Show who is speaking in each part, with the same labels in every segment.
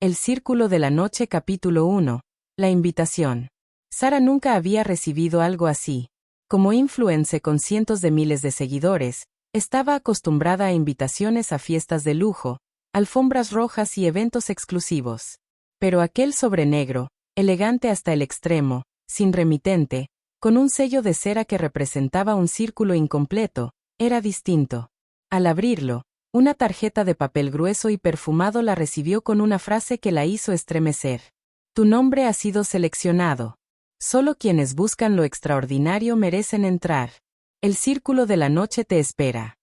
Speaker 1: El Círculo de la Noche capítulo 1. La invitación. Sara nunca había recibido algo así. Como influencer con cientos de miles de seguidores, estaba acostumbrada a invitaciones a fiestas de lujo, alfombras rojas y eventos exclusivos. Pero aquel sobre negro, elegante hasta el extremo, sin remitente, con un sello de cera que representaba un círculo incompleto, era distinto. Al abrirlo, una tarjeta de papel grueso y perfumado la recibió con una frase que la hizo estremecer. Tu nombre ha sido seleccionado. Solo quienes buscan lo extraordinario merecen entrar. El círculo de la noche te espera.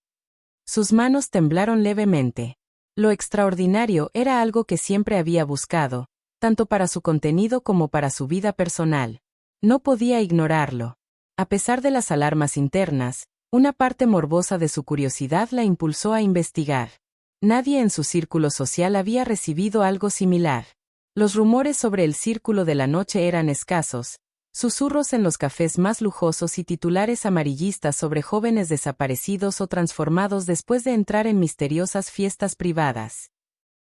Speaker 1: Sus manos temblaron levemente. Lo extraordinario era algo que siempre había buscado, tanto para su contenido como para su vida personal. No podía ignorarlo. A pesar de las alarmas internas, una parte morbosa de su curiosidad la impulsó a investigar. Nadie en su círculo social había recibido algo similar. Los rumores sobre el círculo de la noche eran escasos, susurros en los cafés más lujosos y titulares amarillistas sobre jóvenes desaparecidos o transformados después de entrar en misteriosas fiestas privadas.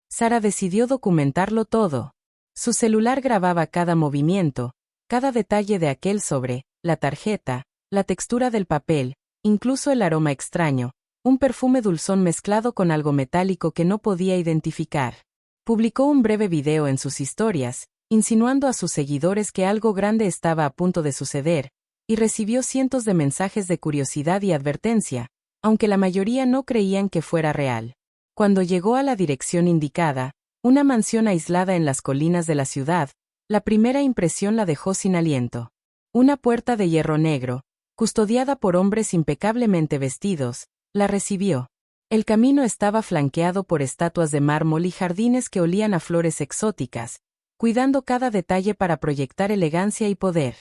Speaker 1: Sara decidió documentarlo todo. Su celular grababa cada movimiento, cada detalle de aquel sobre, la tarjeta, la textura del papel, incluso el aroma extraño, un perfume dulzón mezclado con algo metálico que no podía identificar. Publicó un breve video en sus historias, insinuando a sus seguidores que algo grande estaba a punto de suceder, y recibió cientos de mensajes de curiosidad y advertencia, aunque la mayoría no creían que fuera real. Cuando llegó a la dirección indicada, una mansión aislada en las colinas de la ciudad, la primera impresión la dejó sin aliento. Una puerta de hierro negro, custodiada por hombres impecablemente vestidos, la recibió. El camino estaba flanqueado por estatuas de mármol y jardines que olían a flores exóticas, cuidando cada detalle para proyectar elegancia y poder.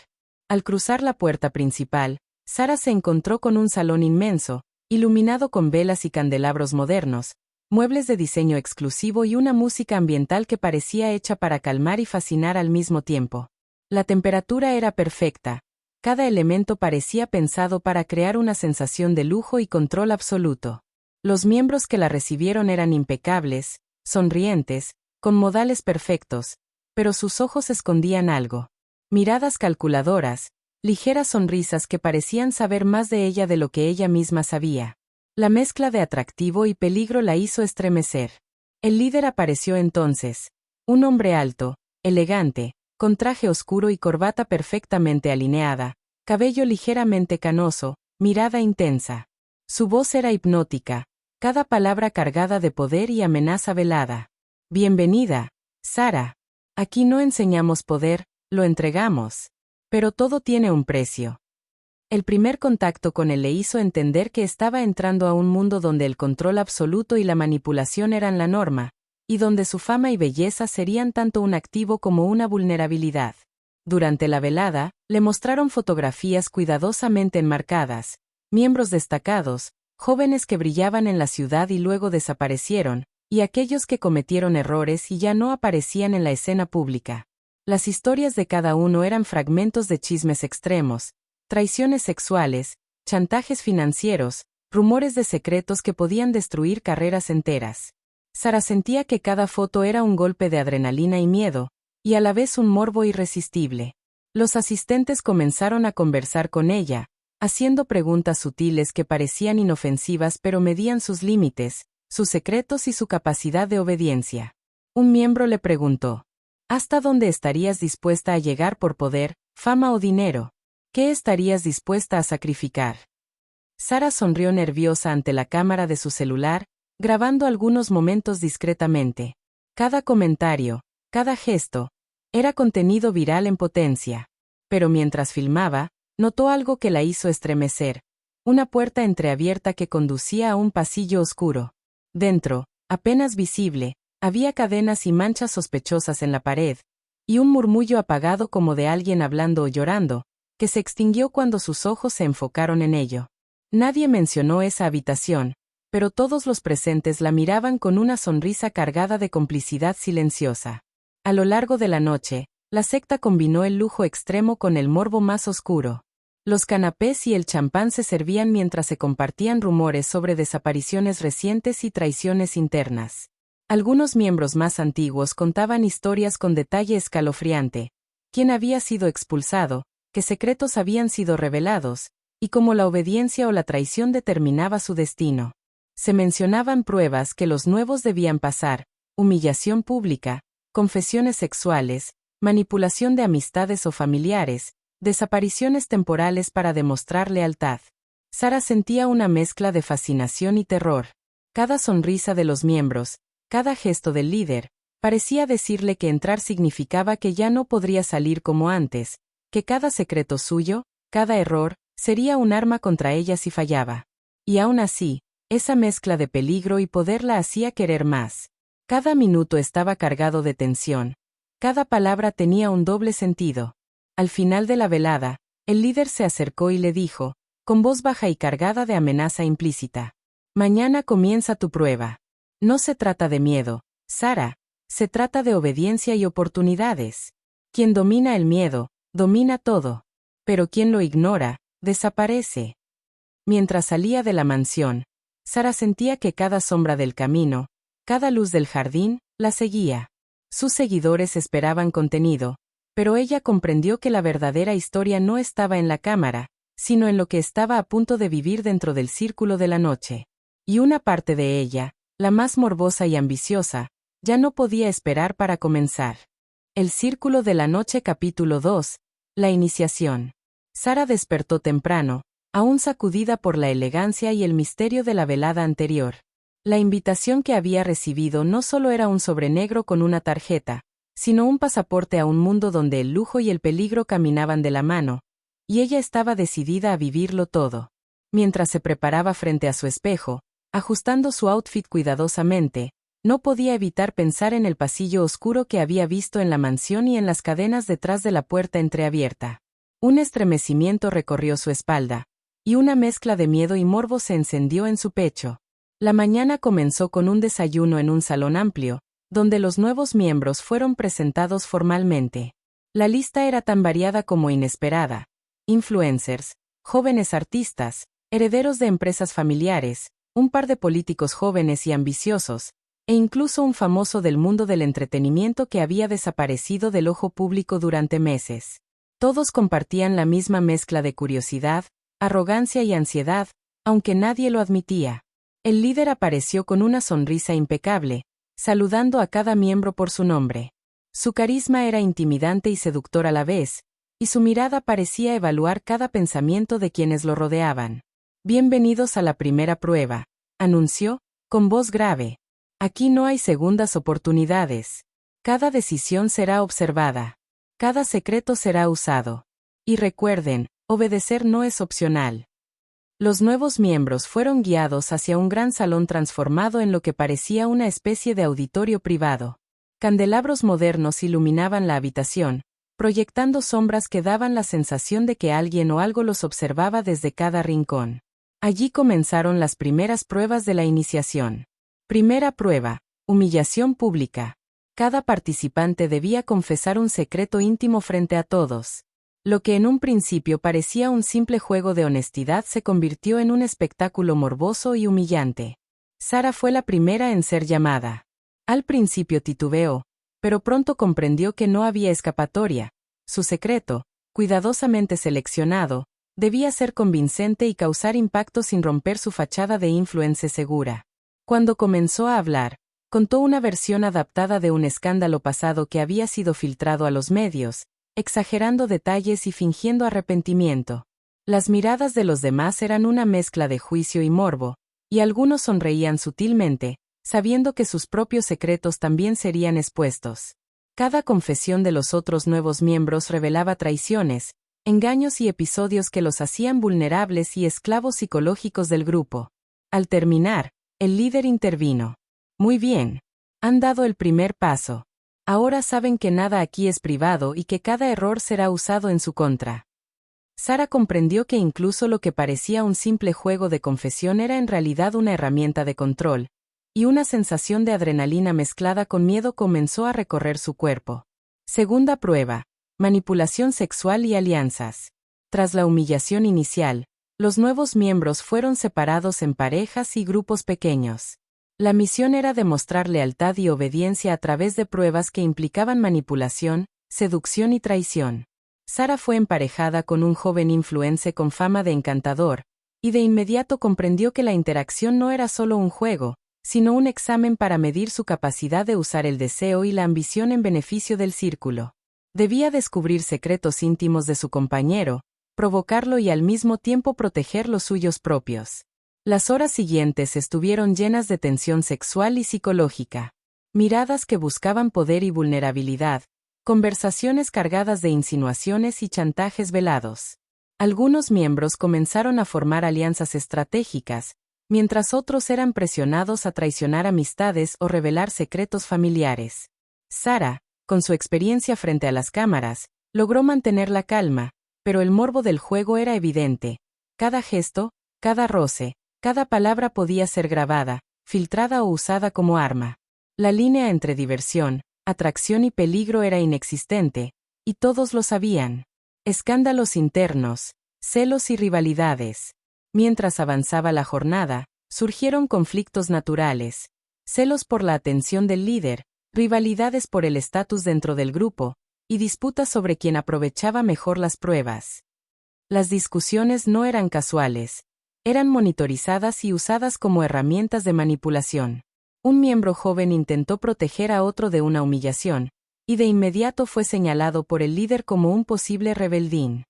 Speaker 1: Al cruzar la puerta principal, Sara se encontró con un salón inmenso, iluminado con velas y candelabros modernos, muebles de diseño exclusivo y una música ambiental que parecía hecha para calmar y fascinar al mismo tiempo. La temperatura era perfecta. Cada elemento parecía pensado para crear una sensación de lujo y control absoluto. Los miembros que la recibieron eran impecables, sonrientes, con modales perfectos, pero sus ojos escondían algo. Miradas calculadoras, ligeras sonrisas que parecían saber más de ella de lo que ella misma sabía. La mezcla de atractivo y peligro la hizo estremecer. El líder apareció entonces. Un hombre alto, elegante, con traje oscuro y corbata perfectamente alineada, cabello ligeramente canoso, mirada intensa. Su voz era hipnótica, cada palabra cargada de poder y amenaza velada. Bienvenida, Sara. Aquí no enseñamos poder, lo entregamos. Pero todo tiene un precio. El primer contacto con él le hizo entender que estaba entrando a un mundo donde el control absoluto y la manipulación eran la norma, y donde su fama y belleza serían tanto un activo como una vulnerabilidad. Durante la velada, le mostraron fotografías cuidadosamente enmarcadas, miembros destacados, jóvenes que brillaban en la ciudad y luego desaparecieron, y aquellos que cometieron errores y ya no aparecían en la escena pública. Las historias de cada uno eran fragmentos de chismes extremos, traiciones sexuales, chantajes financieros, rumores de secretos que podían destruir carreras enteras. Sara sentía que cada foto era un golpe de adrenalina y miedo, y a la vez un morbo irresistible. Los asistentes comenzaron a conversar con ella, haciendo preguntas sutiles que parecían inofensivas pero medían sus límites, sus secretos y su capacidad de obediencia. Un miembro le preguntó: ¿hasta dónde estarías dispuesta a llegar por poder, fama o dinero? ¿Qué estarías dispuesta a sacrificar? Sara sonrió nerviosa ante la cámara de su celular, grabando algunos momentos discretamente. Cada comentario, cada gesto, era contenido viral en potencia. Pero mientras filmaba, notó algo que la hizo estremecer: una puerta entreabierta que conducía a un pasillo oscuro. Dentro, apenas visible, había cadenas y manchas sospechosas en la pared, y un murmullo apagado como de alguien hablando o llorando, que se extinguió cuando sus ojos se enfocaron en ello. Nadie mencionó esa habitación, pero todos los presentes la miraban con una sonrisa cargada de complicidad silenciosa. A lo largo de la noche, la secta combinó el lujo extremo con el morbo más oscuro. Los canapés y el champán se servían mientras se compartían rumores sobre desapariciones recientes y traiciones internas. Algunos miembros más antiguos contaban historias con detalle escalofriante: quién había sido expulsado, qué secretos habían sido revelados, y cómo la obediencia o la traición determinaba su destino. Se mencionaban pruebas que los nuevos debían pasar: humillación pública, confesiones sexuales, manipulación de amistades o familiares, desapariciones temporales para demostrar lealtad. Sara sentía una mezcla de fascinación y terror. Cada sonrisa de los miembros, cada gesto del líder, parecía decirle que entrar significaba que ya no podría salir como antes, que cada secreto suyo, cada error, sería un arma contra ella si fallaba. Y aún así, esa mezcla de peligro y poder la hacía querer más. Cada minuto estaba cargado de tensión. Cada palabra tenía un doble sentido. Al final de la velada, el líder se acercó y le dijo, con voz baja y cargada de amenaza implícita: mañana comienza tu prueba. No se trata de miedo, Sara, se trata de obediencia y oportunidades. Quien domina el miedo, domina todo. Pero quien lo ignora, desaparece. Mientras salía de la mansión, Sara sentía que cada sombra del camino, cada luz del jardín, la seguía. Sus seguidores esperaban contenido, pero ella comprendió que la verdadera historia no estaba en la cámara, sino en lo que estaba a punto de vivir dentro del círculo de la noche. Y una parte de ella, la más morbosa y ambiciosa, ya no podía esperar para comenzar. El Círculo de la Noche, capítulo 2, la iniciación. Sara despertó temprano, aún sacudida por la elegancia y el misterio de la velada anterior. La invitación que había recibido no solo era un sobre negro con una tarjeta, sino un pasaporte a un mundo donde el lujo y el peligro caminaban de la mano, y ella estaba decidida a vivirlo todo. Mientras se preparaba frente a su espejo, ajustando su outfit cuidadosamente, no podía evitar pensar en el pasillo oscuro que había visto en la mansión y en las cadenas detrás de la puerta entreabierta. Un estremecimiento recorrió su espalda, y una mezcla de miedo y morbo se encendió en su pecho. La mañana comenzó con un desayuno en un salón amplio, donde los nuevos miembros fueron presentados formalmente. La lista era tan variada como inesperada: influencers, jóvenes artistas, herederos de empresas familiares, un par de políticos jóvenes y ambiciosos, e incluso un famoso del mundo del entretenimiento que había desaparecido del ojo público durante meses. Todos compartían la misma mezcla de curiosidad, arrogancia y ansiedad, aunque nadie lo admitía. El líder apareció con una sonrisa impecable, saludando a cada miembro por su nombre. Su carisma era intimidante y seductor a la vez, y su mirada parecía evaluar cada pensamiento de quienes lo rodeaban. Bienvenidos a la primera prueba, anunció, con voz grave. Aquí no hay segundas oportunidades. Cada decisión será observada. Cada secreto será usado. Y recuerden, obedecer no es opcional. Los nuevos miembros fueron guiados hacia un gran salón transformado en lo que parecía una especie de auditorio privado. Candelabros modernos iluminaban la habitación, proyectando sombras que daban la sensación de que alguien o algo los observaba desde cada rincón. Allí comenzaron las primeras pruebas de la iniciación. Primera prueba: humillación pública. Cada participante debía confesar un secreto íntimo frente a todos. Lo que en un principio parecía un simple juego de honestidad se convirtió en un espectáculo morboso y humillante. Sara fue la primera en ser llamada. Al principio titubeó, pero pronto comprendió que no había escapatoria. Su secreto, cuidadosamente seleccionado, debía ser convincente y causar impacto sin romper su fachada de influencer segura. Cuando comenzó a hablar, contó una versión adaptada de un escándalo pasado que había sido filtrado a los medios, exagerando detalles y fingiendo arrepentimiento. Las miradas de los demás eran una mezcla de juicio y morbo, y algunos sonreían sutilmente, sabiendo que sus propios secretos también serían expuestos. Cada confesión de los otros nuevos miembros revelaba traiciones, engaños y episodios que los hacían vulnerables y esclavos psicológicos del grupo. Al terminar, el líder intervino. Muy bien. Han dado el primer paso. Ahora saben que nada aquí es privado y que cada error será usado en su contra. Sara comprendió que incluso lo que parecía un simple juego de confesión era en realidad una herramienta de control, y una sensación de adrenalina mezclada con miedo comenzó a recorrer su cuerpo. Segunda prueba: manipulación sexual y alianzas. Tras la humillación inicial, los nuevos miembros fueron separados en parejas y grupos pequeños. La misión era demostrar lealtad y obediencia a través de pruebas que implicaban manipulación, seducción y traición. Sara fue emparejada con un joven influencer con fama de encantador, y de inmediato comprendió que la interacción no era solo un juego, sino un examen para medir su capacidad de usar el deseo y la ambición en beneficio del círculo. Debía descubrir secretos íntimos de su compañero, provocarlo y al mismo tiempo proteger los suyos propios. Las horas siguientes estuvieron llenas de tensión sexual y psicológica. Miradas que buscaban poder y vulnerabilidad, conversaciones cargadas de insinuaciones y chantajes velados. Algunos miembros comenzaron a formar alianzas estratégicas, mientras otros eran presionados a traicionar amistades o revelar secretos familiares. Sara, con su experiencia frente a las cámaras, logró mantener la calma, pero el morbo del juego era evidente. Cada gesto, cada roce, cada palabra podía ser grabada, filtrada o usada como arma. La línea entre diversión, atracción y peligro era inexistente, y todos lo sabían. Escándalos internos, celos y rivalidades. Mientras avanzaba la jornada, surgieron conflictos naturales. Celos por la atención del líder, rivalidades por el estatus dentro del grupo, y disputas sobre quién aprovechaba mejor las pruebas. Las discusiones no eran casuales. Eran monitorizadas y usadas como herramientas de manipulación. Un miembro joven intentó proteger a otro de una humillación, y de inmediato fue señalado por el líder como un posible rebeldín.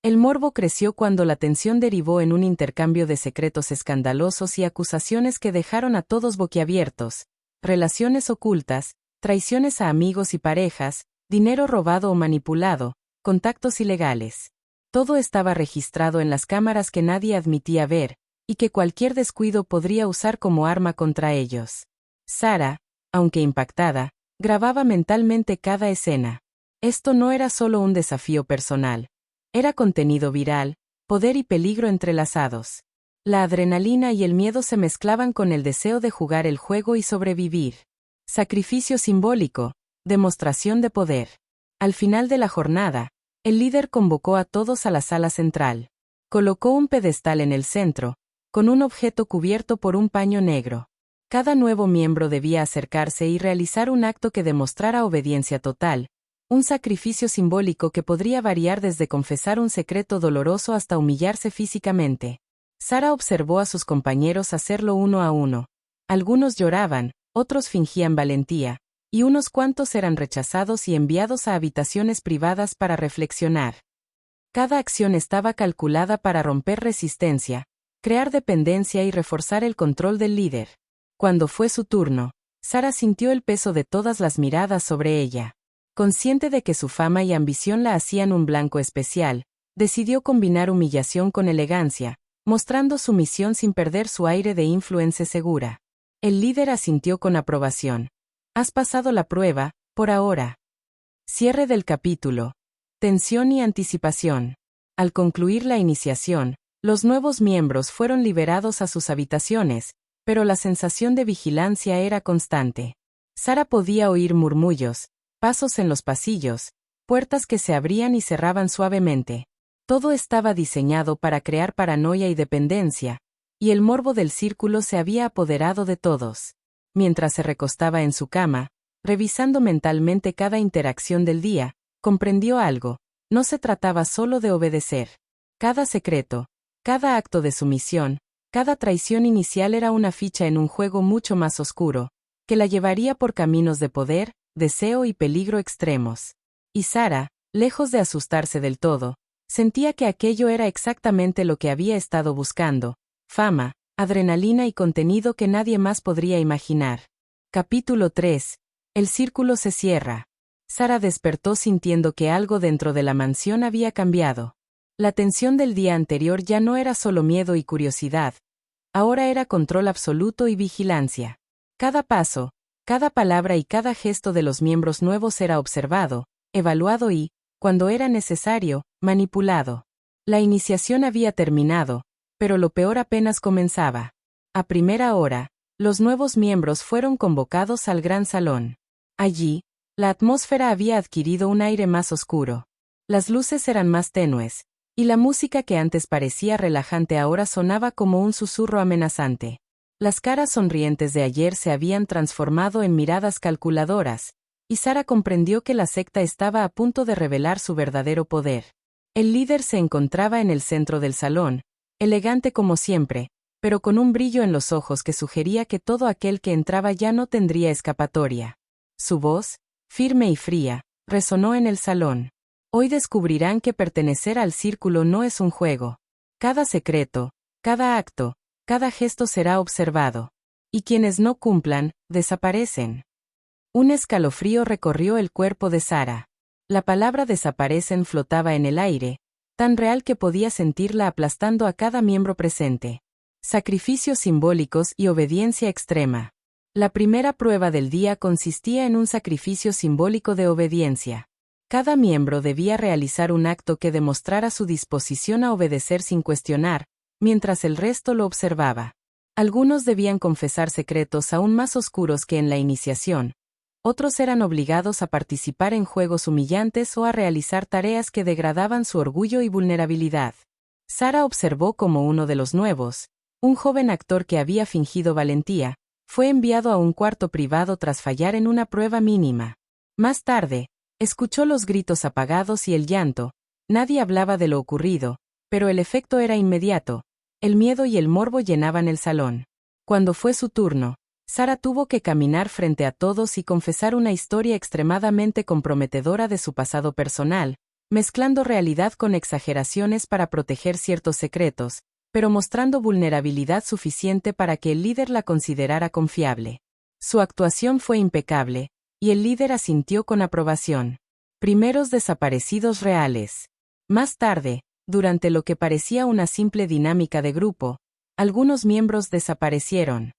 Speaker 1: El morbo creció cuando la tensión derivó en un intercambio de secretos escandalosos y acusaciones que dejaron a todos boquiabiertos, relaciones ocultas, traiciones a amigos y parejas, dinero robado o manipulado, contactos ilegales. Todo estaba registrado en las cámaras que nadie admitía ver, y que cualquier descuido podría usar como arma contra ellos. Sara, aunque impactada, grababa mentalmente cada escena. Esto no era solo un desafío personal. Era contenido viral, poder y peligro entrelazados. La adrenalina y el miedo se mezclaban con el deseo de jugar el juego y sobrevivir. Sacrificio simbólico, demostración de poder. Al final de la jornada, el líder convocó a todos a la sala central. Colocó un pedestal en el centro, con un objeto cubierto por un paño negro. Cada nuevo miembro debía acercarse y realizar un acto que demostrara obediencia total, un sacrificio simbólico que podría variar desde confesar un secreto doloroso hasta humillarse físicamente. Sara observó a sus compañeros hacerlo uno a uno. Algunos lloraban, otros fingían valentía, y unos cuantos eran rechazados y enviados a habitaciones privadas para reflexionar. Cada acción estaba calculada para romper resistencia, crear dependencia y reforzar el control del líder. Cuando fue su turno, Sara sintió el peso de todas las miradas sobre ella. Consciente de que su fama y ambición la hacían un blanco especial, decidió combinar humillación con elegancia, mostrando sumisión sin perder su aire de influencia segura. El líder asintió con aprobación. Has pasado la prueba, por ahora. Cierre del capítulo. Tensión y anticipación. Al concluir la iniciación, los nuevos miembros fueron liberados a sus habitaciones, pero la sensación de vigilancia era constante. Sara podía oír murmullos, pasos en los pasillos, puertas que se abrían y cerraban suavemente. Todo estaba diseñado para crear paranoia y dependencia, y el morbo del círculo se había apoderado de todos. Mientras se recostaba en su cama, revisando mentalmente cada interacción del día, comprendió algo: no se trataba solo de obedecer. Cada secreto, cada acto de sumisión, cada traición inicial era una ficha en un juego mucho más oscuro, que la llevaría por caminos de poder, deseo y peligro extremos. Y Sara, lejos de asustarse del todo, sentía que aquello era exactamente lo que había estado buscando: fama, adrenalina y contenido que nadie más podría imaginar. Capítulo 3. El círculo se cierra. Sara despertó sintiendo que algo dentro de la mansión había cambiado. La tensión del día anterior ya no era solo miedo y curiosidad. Ahora era control absoluto y vigilancia. Cada paso, cada palabra y cada gesto de los miembros nuevos era observado, evaluado y, cuando era necesario, manipulado. La iniciación había terminado, pero lo peor apenas comenzaba. A primera hora, los nuevos miembros fueron convocados al gran salón. Allí, la atmósfera había adquirido un aire más oscuro. Las luces eran más tenues, y la música que antes parecía relajante ahora sonaba como un susurro amenazante. Las caras sonrientes de ayer se habían transformado en miradas calculadoras, y Sara comprendió que la secta estaba a punto de revelar su verdadero poder. El líder se encontraba en el centro del salón, elegante como siempre, pero con un brillo en los ojos que sugería que todo aquel que entraba ya no tendría escapatoria. Su voz, firme y fría, resonó en el salón. Hoy descubrirán que pertenecer al círculo no es un juego. Cada secreto, cada acto, cada gesto será observado. Y quienes no cumplan, desaparecen. Un escalofrío recorrió el cuerpo de Sara. La palabra desaparecen flotaba en el aire, tan real que podía sentirla aplastando a cada miembro presente. Sacrificios simbólicos y obediencia extrema. La primera prueba del día consistía en un sacrificio simbólico de obediencia. Cada miembro debía realizar un acto que demostrara su disposición a obedecer sin cuestionar, mientras el resto lo observaba. Algunos debían confesar secretos aún más oscuros que en la iniciación. Otros eran obligados a participar en juegos humillantes o a realizar tareas que degradaban su orgullo y vulnerabilidad. Sara observó cómo uno de los nuevos, un joven actor que había fingido valentía, fue enviado a un cuarto privado tras fallar en una prueba mínima. Más tarde, escuchó los gritos apagados y el llanto. Nadie hablaba de lo ocurrido, pero el efecto era inmediato. El miedo y el morbo llenaban el salón. Cuando fue su turno, Sara tuvo que caminar frente a todos y confesar una historia extremadamente comprometedora de su pasado personal, mezclando realidad con exageraciones para proteger ciertos secretos, pero mostrando vulnerabilidad suficiente para que el líder la considerara confiable. Su actuación fue impecable, y el líder asintió con aprobación. Primeros desaparecidos reales. Más tarde, durante lo que parecía una simple dinámica de grupo, algunos miembros desaparecieron.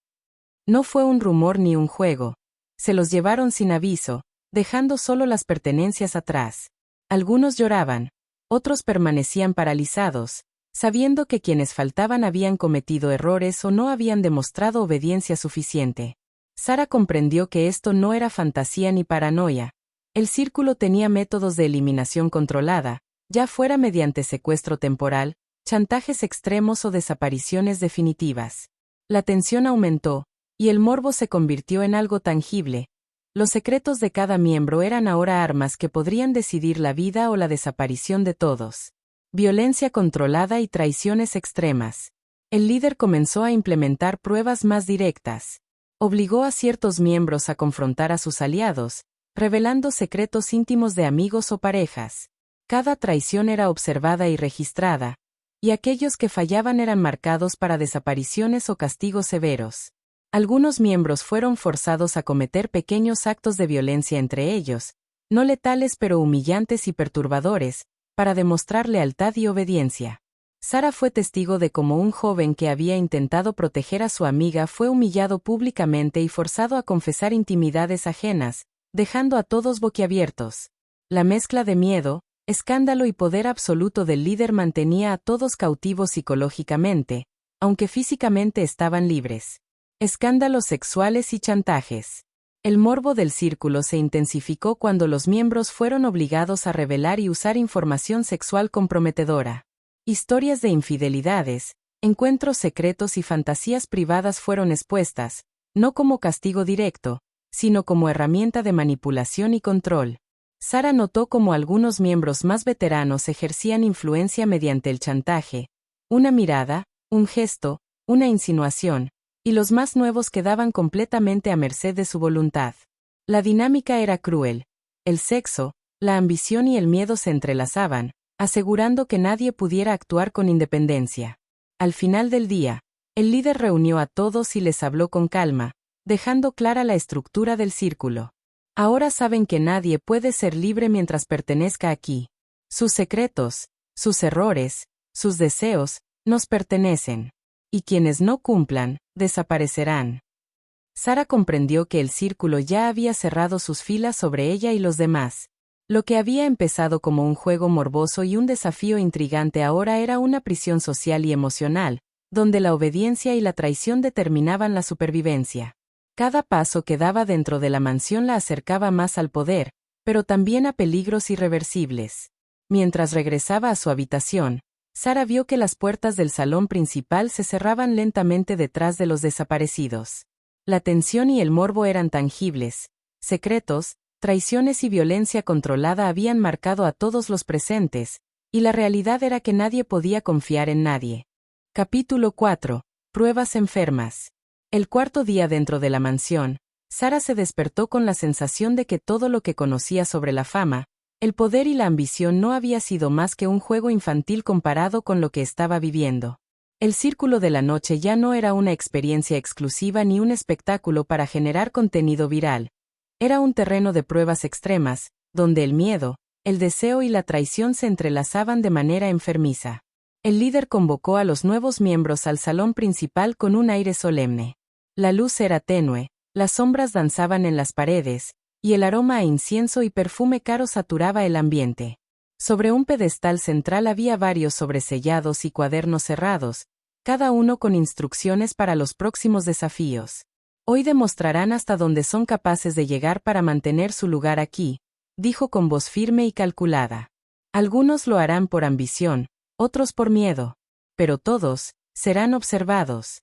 Speaker 1: No fue un rumor ni un juego. Se los llevaron sin aviso, dejando solo las pertenencias atrás. Algunos lloraban, otros permanecían paralizados, sabiendo que quienes faltaban habían cometido errores o no habían demostrado obediencia suficiente. Sara comprendió que esto no era fantasía ni paranoia. El círculo tenía métodos de eliminación controlada, ya fuera mediante secuestro temporal, chantajes extremos o desapariciones definitivas. La tensión aumentó, y el morbo se convirtió en algo tangible. Los secretos de cada miembro eran ahora armas que podrían decidir la vida o la desaparición de todos. Violencia controlada y traiciones extremas. El líder comenzó a implementar pruebas más directas. Obligó a ciertos miembros a confrontar a sus aliados, revelando secretos íntimos de amigos o parejas. Cada traición era observada y registrada, y aquellos que fallaban eran marcados para desapariciones o castigos severos. Algunos miembros fueron forzados a cometer pequeños actos de violencia entre ellos, no letales pero humillantes y perturbadores, para demostrar lealtad y obediencia. Sara fue testigo de cómo un joven que había intentado proteger a su amiga fue humillado públicamente y forzado a confesar intimidades ajenas, dejando a todos boquiabiertos. La mezcla de miedo, escándalo y poder absoluto del líder mantenía a todos cautivos psicológicamente, aunque físicamente estaban libres. Escándalos sexuales y chantajes. El morbo del círculo se intensificó cuando los miembros fueron obligados a revelar y usar información sexual comprometedora. Historias de infidelidades, encuentros secretos y fantasías privadas fueron expuestas, no como castigo directo, sino como herramienta de manipulación y control. Sara notó cómo algunos miembros más veteranos ejercían influencia mediante el chantaje, una mirada, un gesto, una insinuación, y los más nuevos quedaban completamente a merced de su voluntad. La dinámica era cruel. El sexo, la ambición y el miedo se entrelazaban, asegurando que nadie pudiera actuar con independencia. Al final del día, el líder reunió a todos y les habló con calma, dejando clara la estructura del círculo. Ahora saben que nadie puede ser libre mientras pertenezca aquí. Sus secretos, sus errores, sus deseos, nos pertenecen. Y quienes no cumplan, desaparecerán. Sara comprendió que el círculo ya había cerrado sus filas sobre ella y los demás. Lo que había empezado como un juego morboso y un desafío intrigante ahora era una prisión social y emocional, donde la obediencia y la traición determinaban la supervivencia. Cada paso que daba dentro de la mansión la acercaba más al poder, pero también a peligros irreversibles. Mientras regresaba a su habitación, Sara vio que las puertas del salón principal se cerraban lentamente detrás de los desaparecidos. La tensión y el morbo eran tangibles. Secretos, traiciones y violencia controlada habían marcado a todos los presentes, y la realidad era que nadie podía confiar en nadie. Capítulo 4. Pruebas enfermas. El cuarto día dentro de la mansión, Sara se despertó con la sensación de que todo lo que conocía sobre la fama, el poder y la ambición no había sido más que un juego infantil comparado con lo que estaba viviendo. El Círculo de la Noche ya no era una experiencia exclusiva ni un espectáculo para generar contenido viral. Era un terreno de pruebas extremas, donde el miedo, el deseo y la traición se entrelazaban de manera enfermiza. El líder convocó a los nuevos miembros al salón principal con un aire solemne. La luz era tenue, las sombras danzaban en las paredes, y el aroma a incienso y perfume caro saturaba el ambiente. Sobre un pedestal central había varios sobresellados y cuadernos cerrados, cada uno con instrucciones para los próximos desafíos. Hoy demostrarán hasta dónde son capaces de llegar para mantener su lugar aquí, dijo con voz firme y calculada. Algunos lo harán por ambición, otros por miedo, pero todos serán observados.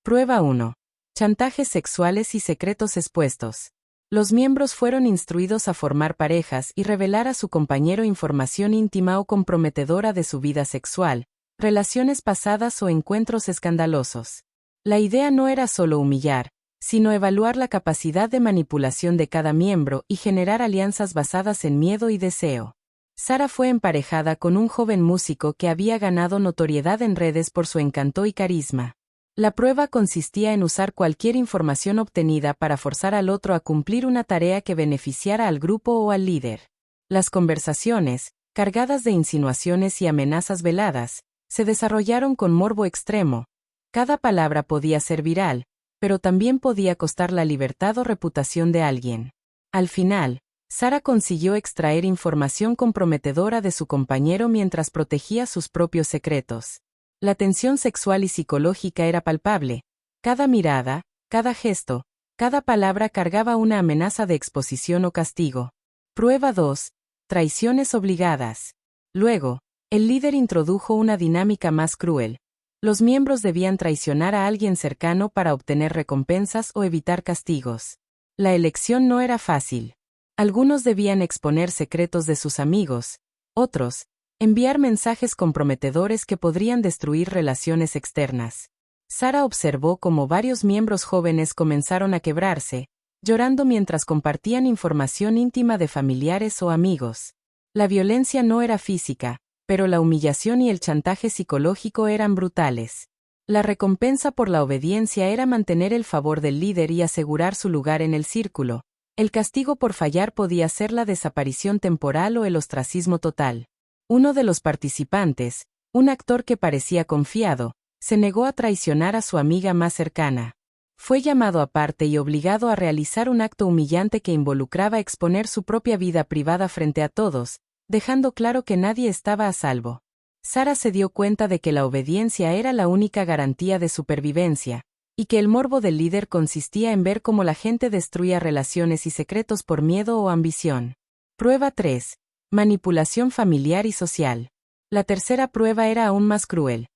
Speaker 1: Prueba 1. Chantajes sexuales y secretos expuestos. Los miembros fueron instruidos a formar parejas y revelar a su compañero información íntima o comprometedora de su vida sexual, relaciones pasadas o encuentros escandalosos. La idea no era solo humillar, sino evaluar la capacidad de manipulación de cada miembro y generar alianzas basadas en miedo y deseo. Sara fue emparejada con un joven músico que había ganado notoriedad en redes por su encanto y carisma. La prueba consistía en usar cualquier información obtenida para forzar al otro a cumplir una tarea que beneficiara al grupo o al líder. Las conversaciones, cargadas de insinuaciones y amenazas veladas, se desarrollaron con morbo extremo. Cada palabra podía ser viral, pero también podía costar la libertad o reputación de alguien. Al final, Sara consiguió extraer información comprometedora de su compañero mientras protegía sus propios secretos. La tensión sexual y psicológica era palpable. Cada mirada, cada gesto, cada palabra cargaba una amenaza de exposición o castigo. Prueba 2. Traiciones obligadas. Luego, el líder introdujo una dinámica más cruel. Los miembros debían traicionar a alguien cercano para obtener recompensas o evitar castigos. La elección no era fácil. Algunos debían exponer secretos de sus amigos, otros, enviar mensajes comprometedores que podrían destruir relaciones externas. Sara observó cómo varios miembros jóvenes comenzaron a quebrarse, llorando mientras compartían información íntima de familiares o amigos. La violencia no era física, pero la humillación y el chantaje psicológico eran brutales. La recompensa por la obediencia era mantener el favor del líder y asegurar su lugar en el círculo. El castigo por fallar podía ser la desaparición temporal o el ostracismo total. Uno de los participantes, un actor que parecía confiado, se negó a traicionar a su amiga más cercana. Fue llamado aparte y obligado a realizar un acto humillante que involucraba exponer su propia vida privada frente a todos, dejando claro que nadie estaba a salvo. Sara se dio cuenta de que la obediencia era la única garantía de supervivencia, y que el morbo del líder consistía en ver cómo la gente destruía relaciones y secretos por miedo o ambición. Prueba 3. Manipulación familiar y social. La tercera prueba era aún más cruel.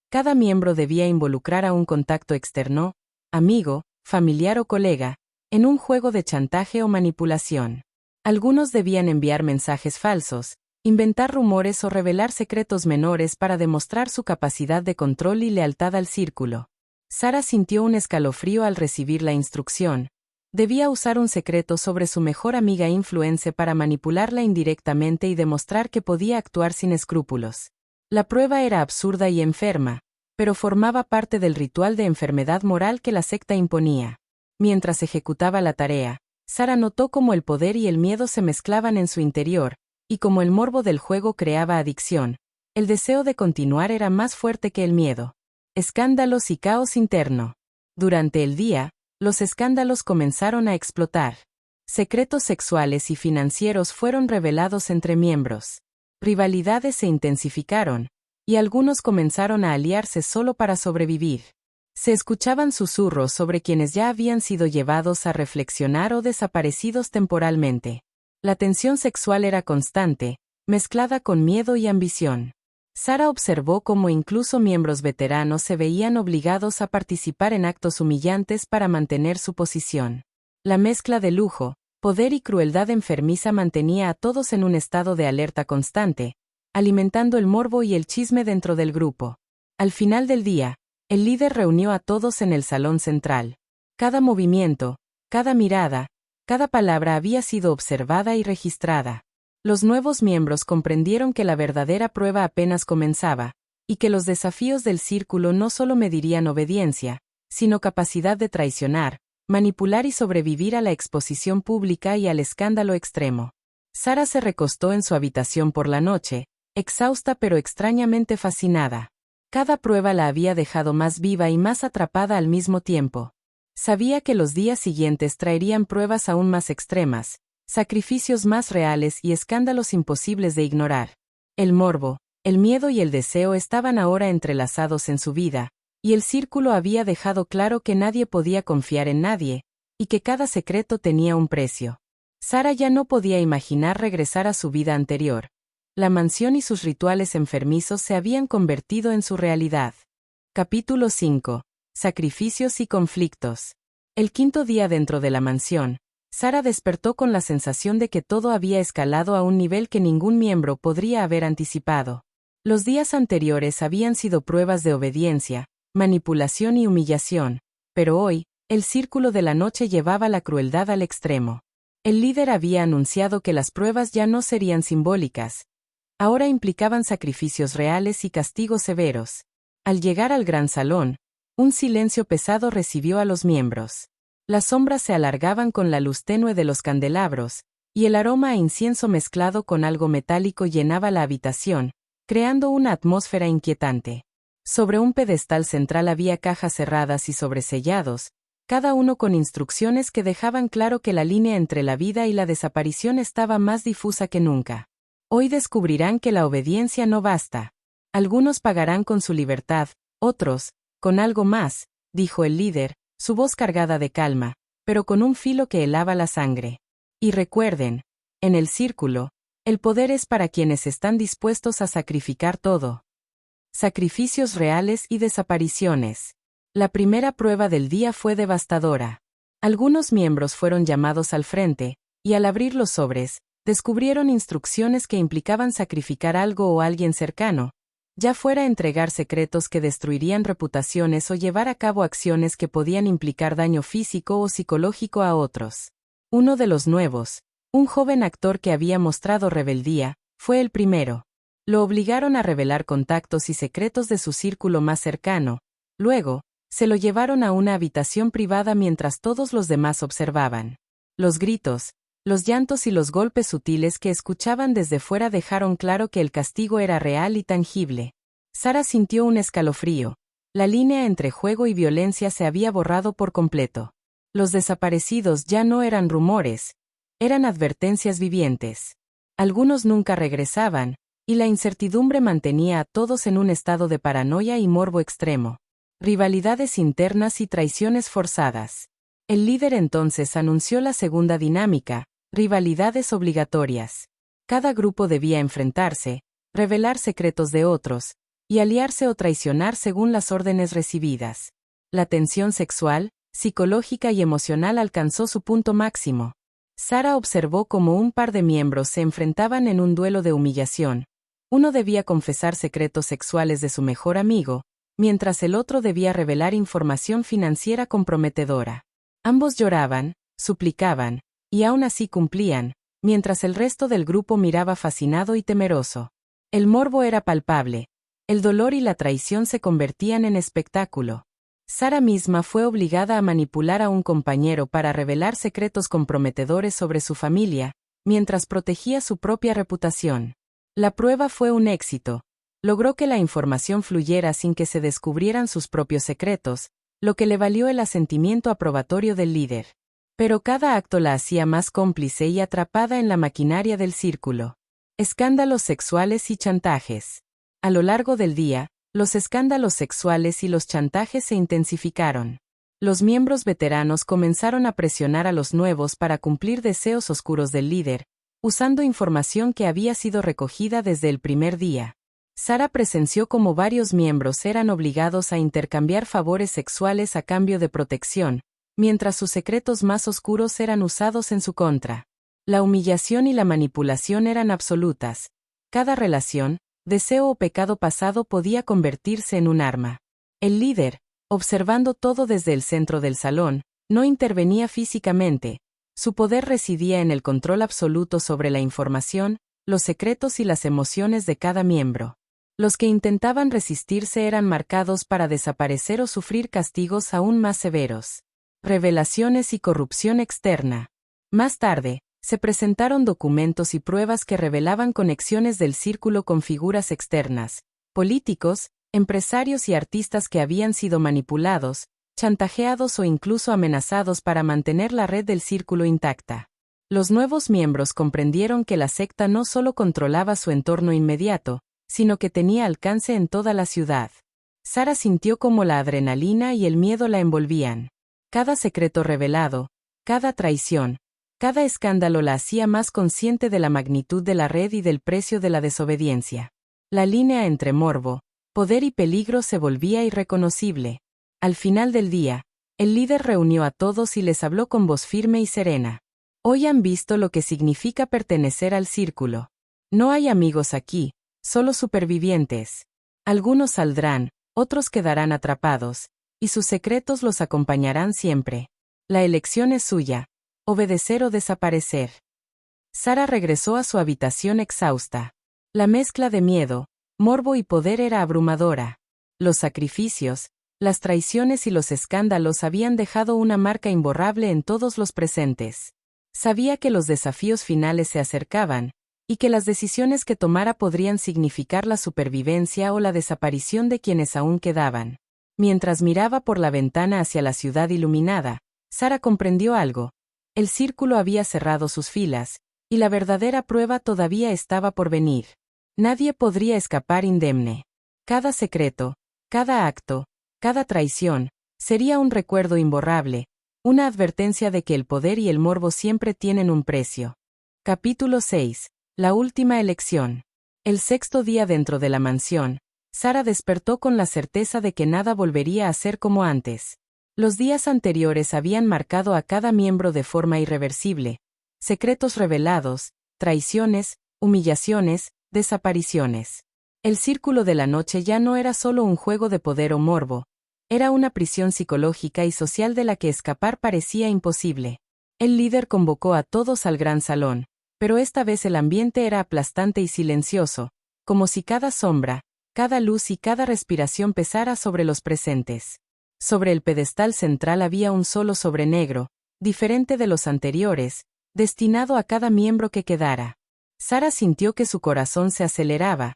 Speaker 1: Cada miembro debía involucrar a un contacto externo, amigo, familiar o colega, en un juego de chantaje o manipulación. Algunos debían enviar mensajes falsos, inventar rumores o revelar secretos menores para demostrar su capacidad de control y lealtad al círculo. Sara sintió un escalofrío al recibir la instrucción. Debía usar un secreto sobre su mejor amiga influencer para manipularla indirectamente y demostrar que podía actuar sin escrúpulos. La prueba era absurda y enferma, pero formaba parte del ritual de enfermedad moral que la secta imponía. Mientras ejecutaba la tarea, Sara notó cómo el poder y el miedo se mezclaban en su interior, y como el morbo del juego creaba adicción, el deseo de continuar era más fuerte que el miedo. Escándalos y caos interno. Durante el día, los escándalos comenzaron a explotar. Secretos sexuales y financieros fueron revelados entre miembros. Rivalidades se intensificaron, y algunos comenzaron a aliarse solo para sobrevivir. Se escuchaban susurros sobre quienes ya habían sido llevados a reflexionar o desaparecidos temporalmente. La tensión sexual era constante, mezclada con miedo y ambición. Sara observó cómo incluso miembros veteranos se veían obligados a participar en actos humillantes para mantener su posición. La mezcla de lujo, poder y crueldad enfermiza mantenía a todos en un estado de alerta constante, alimentando el morbo y el chisme dentro del grupo. Al final del día, el líder reunió a todos en el salón central. Cada movimiento, cada mirada, cada palabra había sido observada y registrada. Los nuevos miembros comprendieron que la verdadera prueba apenas comenzaba, y que los desafíos del círculo no solo medirían obediencia, sino capacidad de traicionar, manipular y sobrevivir a la exposición pública y al escándalo extremo. Sara se recostó en su habitación por la noche, exhausta pero extrañamente fascinada. Cada prueba la había dejado más viva y más atrapada al mismo tiempo. Sabía que los días siguientes traerían pruebas aún más extremas, sacrificios más reales y escándalos imposibles de ignorar. El morbo, el miedo y el deseo estaban ahora entrelazados en su vida, y el círculo había dejado claro que nadie podía confiar en nadie, y que cada secreto tenía un precio. Sara ya no podía imaginar regresar a su vida anterior. La mansión y sus rituales enfermizos se habían convertido en su realidad. Capítulo 5. Sacrificios y conflictos. El quinto día dentro de la mansión, Sara despertó con la sensación de que todo había escalado a un nivel que ningún miembro podría haber anticipado. Los días anteriores habían sido pruebas de obediencia, manipulación y humillación, pero hoy, el círculo de la noche llevaba la crueldad al extremo. El líder había anunciado que las pruebas ya no serían simbólicas. Ahora implicaban sacrificios reales y castigos severos. Al llegar al gran salón, un silencio pesado recibió a los miembros. Las sombras se alargaban con la luz tenue de los candelabros, y el aroma a incienso mezclado con algo metálico llenaba la habitación, creando una atmósfera inquietante. Sobre un pedestal central había cajas cerradas y sobresellados, cada uno con instrucciones que dejaban claro que la línea entre la vida y la desaparición estaba más difusa que nunca. Hoy descubrirán que la obediencia no basta. Algunos pagarán con su libertad, otros, con algo más, dijo el líder, su voz cargada de calma, pero con un filo que helaba la sangre. Y recuerden, en el círculo, el poder es para quienes están dispuestos a sacrificar todo. Sacrificios reales y desapariciones. La primera prueba del día fue devastadora. Algunos miembros fueron llamados al frente, y al abrir los sobres, descubrieron instrucciones que implicaban sacrificar algo o alguien cercano, ya fuera entregar secretos que destruirían reputaciones o llevar a cabo acciones que podían implicar daño físico o psicológico a otros. Uno de los nuevos, un joven actor que había mostrado rebeldía, fue el primero. Lo obligaron a revelar contactos y secretos de su círculo más cercano. Luego, se lo llevaron a una habitación privada mientras todos los demás observaban. Los gritos, los llantos y los golpes sutiles que escuchaban desde fuera dejaron claro que el castigo era real y tangible. Sara sintió un escalofrío. La línea entre juego y violencia se había borrado por completo. Los desaparecidos ya no eran rumores, eran advertencias vivientes. Algunos nunca regresaban, y la incertidumbre mantenía a todos en un estado de paranoia y morbo extremo. Rivalidades internas y traiciones forzadas. El líder entonces anunció la segunda dinámica: rivalidades obligatorias. Cada grupo debía enfrentarse, revelar secretos de otros, y aliarse o traicionar según las órdenes recibidas. La tensión sexual, psicológica y emocional alcanzó su punto máximo. Sara observó cómo un par de miembros se enfrentaban en un duelo de humillación. Uno debía confesar secretos sexuales de su mejor amigo, mientras el otro debía revelar información financiera comprometedora. Ambos lloraban, suplicaban, y aún así cumplían, mientras el resto del grupo miraba fascinado y temeroso. El morbo era palpable. El dolor y la traición se convertían en espectáculo. Sara misma fue obligada a manipular a un compañero para revelar secretos comprometedores sobre su familia, mientras protegía su propia reputación. La prueba fue un éxito. Logró que la información fluyera sin que se descubrieran sus propios secretos, lo que le valió el asentimiento aprobatorio del líder. Pero cada acto la hacía más cómplice y atrapada en la maquinaria del círculo. Escándalos sexuales y chantajes. A lo largo del día, los escándalos sexuales y los chantajes se intensificaron. Los miembros veteranos comenzaron a presionar a los nuevos para cumplir deseos oscuros del líder, usando información que había sido recogida desde el primer día. Sara presenció cómo varios miembros eran obligados a intercambiar favores sexuales a cambio de protección, mientras sus secretos más oscuros eran usados en su contra. La humillación y la manipulación eran absolutas. Cada relación, deseo o pecado pasado podía convertirse en un arma. El líder, observando todo desde el centro del salón, no intervenía físicamente. Su poder residía en el control absoluto sobre la información, los secretos y las emociones de cada miembro. Los que intentaban resistirse eran marcados para desaparecer o sufrir castigos aún más severos. Revelaciones y corrupción externa. Más tarde, se presentaron documentos y pruebas que revelaban conexiones del círculo con figuras externas, políticos, empresarios y artistas que habían sido manipulados, chantajeados o incluso amenazados para mantener la red del círculo intacta. Los nuevos miembros comprendieron que la secta no solo controlaba su entorno inmediato, sino que tenía alcance en toda la ciudad. Sara sintió como la adrenalina y el miedo la envolvían. Cada secreto revelado, cada traición, cada escándalo la hacía más consciente de la magnitud de la red y del precio de la desobediencia. La línea entre morbo, poder y peligro se volvía irreconocible. Al final del día, el líder reunió a todos y les habló con voz firme y serena. Hoy han visto lo que significa pertenecer al círculo. No hay amigos aquí, solo supervivientes. Algunos saldrán, otros quedarán atrapados, y sus secretos los acompañarán siempre. La elección es suya, obedecer o desaparecer. Sara regresó a su habitación exhausta. La mezcla de miedo, morbo y poder era abrumadora. Los sacrificios, las traiciones y los escándalos habían dejado una marca imborrable en todos los presentes. Sabía que los desafíos finales se acercaban, y que las decisiones que tomara podrían significar la supervivencia o la desaparición de quienes aún quedaban. Mientras miraba por la ventana hacia la ciudad iluminada, Sara comprendió algo. El círculo había cerrado sus filas, y la verdadera prueba todavía estaba por venir. Nadie podría escapar indemne. Cada secreto, cada acto, cada traición, sería un recuerdo imborrable, una advertencia de que el poder y el morbo siempre tienen un precio. Capítulo 6. La última elección. El sexto día dentro de la mansión, Sara despertó con la certeza de que nada volvería a ser como antes. Los días anteriores habían marcado a cada miembro de forma irreversible. Secretos revelados, traiciones, humillaciones, desapariciones. El círculo de la noche ya no era solo un juego de poder o morbo. Era una prisión psicológica y social de la que escapar parecía imposible. El líder convocó a todos al gran salón, pero esta vez el ambiente era aplastante y silencioso, como si cada sombra, cada luz y cada respiración pesara sobre los presentes. Sobre el pedestal central había un solo sobre negro, diferente de los anteriores, destinado a cada miembro que quedara. Sara sintió que su corazón se aceleraba.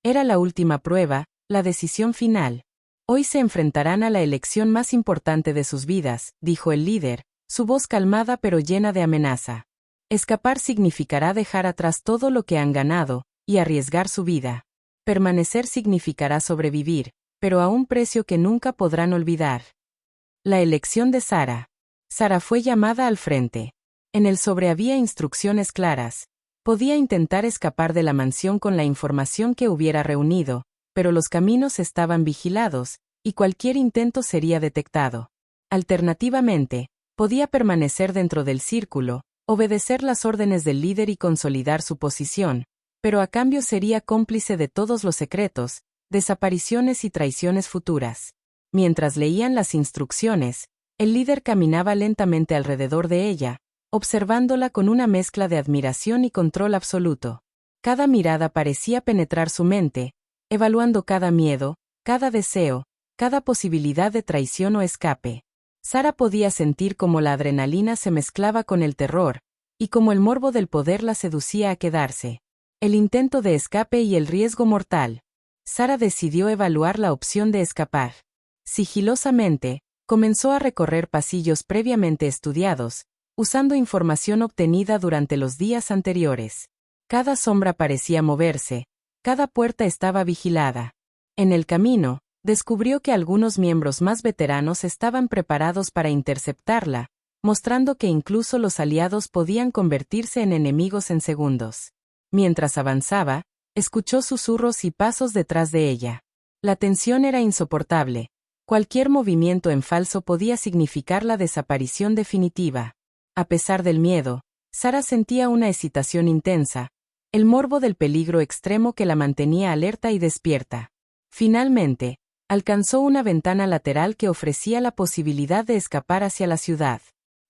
Speaker 1: Era la última prueba, la decisión final. Hoy se enfrentarán a la elección más importante de sus vidas, dijo el líder, su voz calmada pero llena de amenaza. Escapar significará dejar atrás todo lo que han ganado, y arriesgar su vida. Permanecer significará sobrevivir, pero a un precio que nunca podrán olvidar. La elección de Sara. Sara fue llamada al frente. En el sobre había instrucciones claras. Podía intentar escapar de la mansión con la información que hubiera reunido, pero los caminos estaban vigilados, y cualquier intento sería detectado. Alternativamente, podía permanecer dentro del círculo, obedecer las órdenes del líder y consolidar su posición, pero a cambio sería cómplice de todos los secretos, desapariciones y traiciones futuras. Mientras leían las instrucciones, el líder caminaba lentamente alrededor de ella, observándola con una mezcla de admiración y control absoluto. Cada mirada parecía penetrar su mente, evaluando cada miedo, cada deseo, cada posibilidad de traición o escape. Sara podía sentir cómo la adrenalina se mezclaba con el terror, y cómo el morbo del poder la seducía a quedarse. El intento de escape y el riesgo mortal. Sara decidió evaluar la opción de escapar. Sigilosamente, comenzó a recorrer pasillos previamente estudiados, usando información obtenida durante los días anteriores. Cada sombra parecía moverse, cada puerta estaba vigilada. En el camino, descubrió que algunos miembros más veteranos estaban preparados para interceptarla, mostrando que incluso los aliados podían convertirse en enemigos en segundos. Mientras avanzaba, Escuchó susurros y pasos detrás de ella. La tensión era insoportable. Cualquier movimiento en falso podía significar la desaparición definitiva. A pesar del miedo, Sara sentía una excitación intensa, el morbo del peligro extremo que la mantenía alerta y despierta. Finalmente, alcanzó una ventana lateral que ofrecía la posibilidad de escapar hacia la ciudad.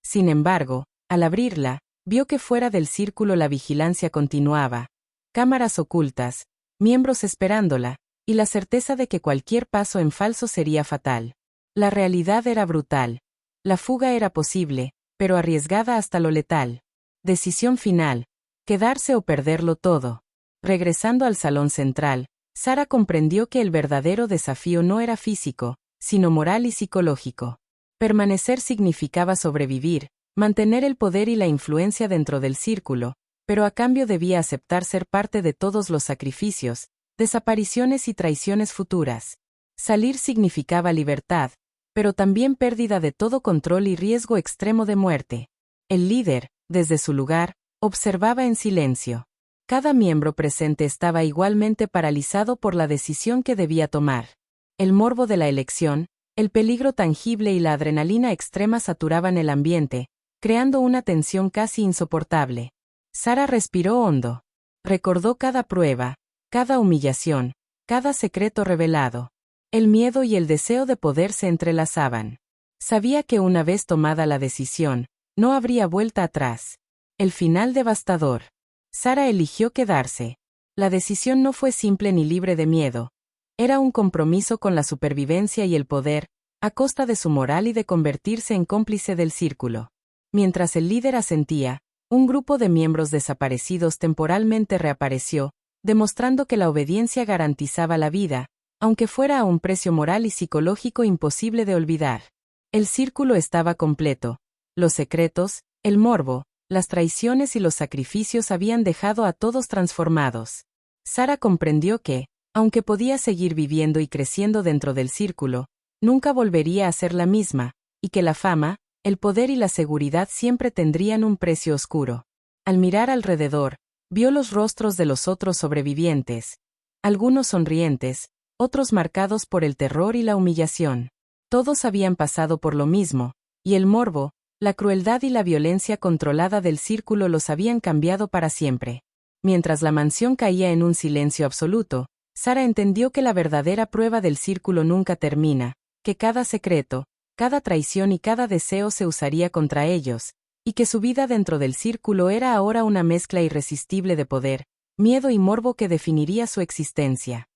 Speaker 1: Sin embargo, al abrirla, vio que fuera del círculo la vigilancia continuaba. Cámaras ocultas, miembros esperándola, y la certeza de que cualquier paso en falso sería fatal. La realidad era brutal. La fuga era posible, pero arriesgada hasta lo letal. Decisión final: quedarse o perderlo todo. Regresando al salón central, Sara comprendió que el verdadero desafío no era físico, sino moral y psicológico. Permanecer significaba sobrevivir, mantener el poder y la influencia dentro del círculo, pero a cambio debía aceptar ser parte de todos los sacrificios, desapariciones y traiciones futuras. Salir significaba libertad, pero también pérdida de todo control y riesgo extremo de muerte. El líder, desde su lugar, observaba en silencio. Cada miembro presente estaba igualmente paralizado por la decisión que debía tomar. El morbo de la elección, el peligro tangible y la adrenalina extrema saturaban el ambiente, creando una tensión casi insoportable. Sara respiró hondo. Recordó cada prueba, cada humillación, cada secreto revelado. El miedo y el deseo de poder se entrelazaban. Sabía que una vez tomada la decisión, no habría vuelta atrás. El final devastador. Sara eligió quedarse. La decisión no fue simple ni libre de miedo. Era un compromiso con la supervivencia y el poder, a costa de su moral y de convertirse en cómplice del círculo. Mientras el líder asentía, un grupo de miembros desaparecidos temporalmente reapareció, demostrando que la obediencia garantizaba la vida, aunque fuera a un precio moral y psicológico imposible de olvidar. El círculo estaba completo. Los secretos, el morbo, las traiciones y los sacrificios habían dejado a todos transformados. Sara comprendió que, aunque podía seguir viviendo y creciendo dentro del círculo, nunca volvería a ser la misma, y que la fama, el poder y la seguridad siempre tendrían un precio oscuro. Al mirar alrededor, vio los rostros de los otros sobrevivientes, algunos sonrientes, otros marcados por el terror y la humillación. Todos habían pasado por lo mismo, y el morbo, la crueldad y la violencia controlada del círculo los habían cambiado para siempre. Mientras la mansión caía en un silencio absoluto, Sara entendió que la verdadera prueba del círculo nunca termina, que cada secreto, cada traición y cada deseo se usaría contra ellos, y que su vida dentro del círculo era ahora una mezcla irresistible de poder, miedo y morbo que definiría su existencia.